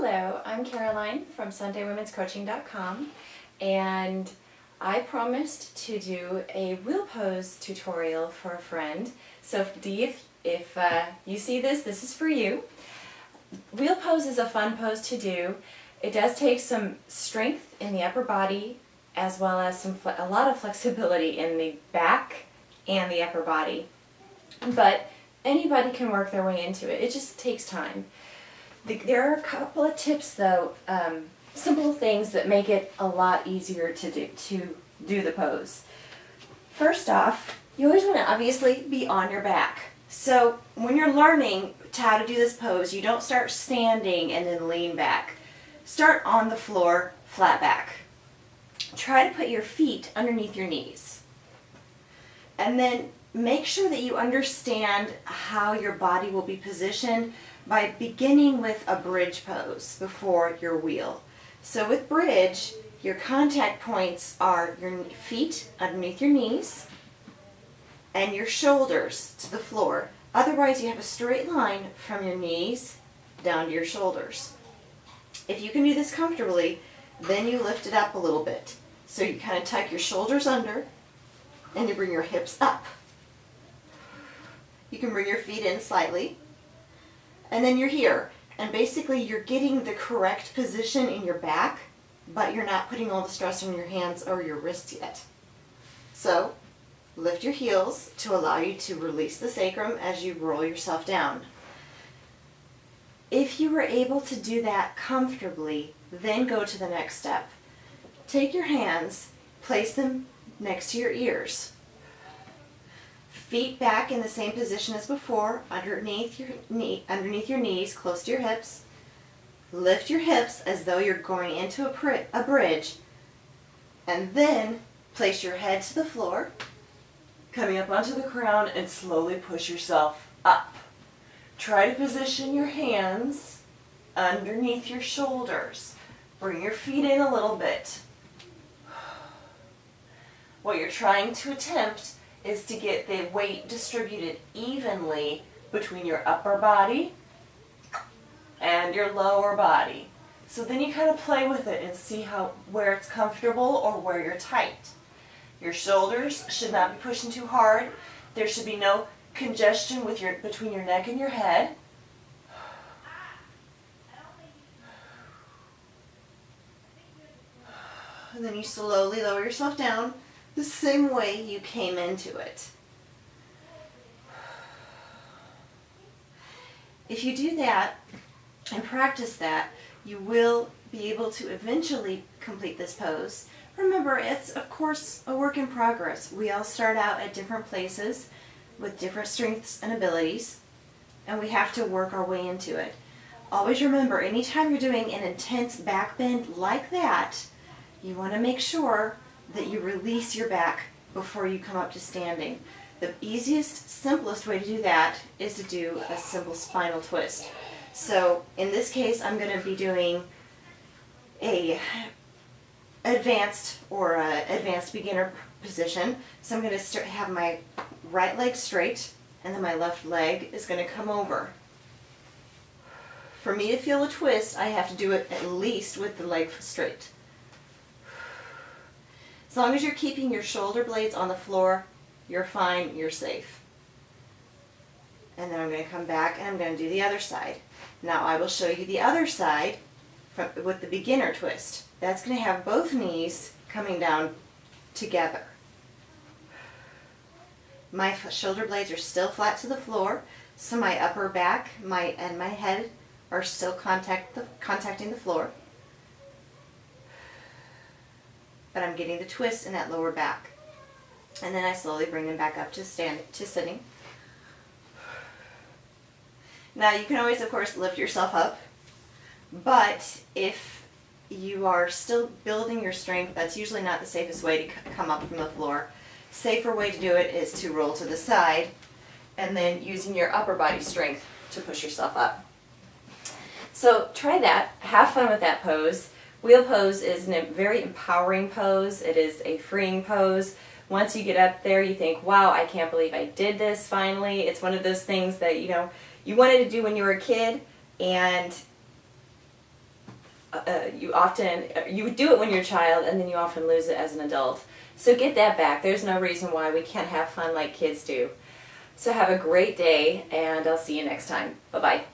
Hello, I'm Caroline from SundayWomen'sCoaching.com, and I promised to do a wheel pose tutorial for a friend. So Dee, if you see this, this is for you. Wheel pose is a fun pose to do. It does take some strength in the upper body as well as a lot of flexibility in the back and the upper body. But anybody can work their way into it. It just takes time. There are a couple of tips though, simple things that make it a lot easier to do the pose. First off, you always want to obviously be on your back. So when you're learning how to do this pose, you don't start standing and then lean back. Start on the floor, flat back. Try to put your feet underneath your knees. And then make sure that you understand how your body will be positioned by beginning with a bridge pose before your wheel. So with bridge, your contact points are your feet underneath your knees and your shoulders to the floor. Otherwise, you have a straight line from your knees down to your shoulders. If you can do this comfortably, then you lift it up a little bit. So you kind of tuck your shoulders under and you bring your hips up. You can bring your feet in slightly. And then you're here. And basically you're getting the correct position in your back, but you're not putting all the stress on your hands or your wrists yet. So lift your heels to allow you to release the sacrum as you roll yourself down. If you were able to do that comfortably, then go to the next step. Take your hands, place them next to your ears. Feet back in the same position as before, underneath your knees, close to your hips. Lift your hips as though you're going into a bridge. And then place your head to the floor, coming up onto the crown, and slowly push yourself up. Try to position your hands underneath your shoulders. Bring your feet in a little bit. What you're trying to attempt is to get the weight distributed evenly between your upper body and your lower body. So then you kind of play with it and see where it's comfortable or where you're tight. Your shoulders should not be pushing too hard. There should be no congestion between your neck and your head. And then you slowly lower yourself down the same way you came into it. If you do that and practice that, you will be able to eventually complete this pose. Remember, it's of course a work in progress. We all start out at different places with different strengths and abilities, and we have to work our way into it. Always remember, anytime you're doing an intense back bend like that, you want to make sure that you release your back before you come up to standing. The easiest, simplest way to do that is to do a simple spinal twist. So in this case, I'm going to be doing a advanced beginner position. So I'm going to have my right leg straight, and then my left leg is going to come over. For me to feel a twist, I have to do it at least with the leg straight. As long as you're keeping your shoulder blades on the floor, you're fine, you're safe. And then I'm going to come back and I'm going to do the other side. Now I will show you the other side with the beginner twist. That's going to have both knees coming down together. My shoulder blades are still flat to the floor, so my upper back and my head are still contacting the floor. But I'm getting the twist in that lower back. And then I slowly bring them back up to sitting. Now you can always, of course, lift yourself up, but if you are still building your strength, that's usually not the safest way to come up from the floor. Safer way to do it is to roll to the side and then using your upper body strength to push yourself up. So try that. Have fun with that pose. Wheel pose is a very empowering pose. It is a freeing pose. Once you get up there, you think, wow, I can't believe I did this finally. It's one of those things that, you wanted to do when you were a kid, and you do it when you're a child, and then you often lose it as an adult. So get that back. There's no reason why we can't have fun like kids do. So have a great day, and I'll see you next time. Bye-bye.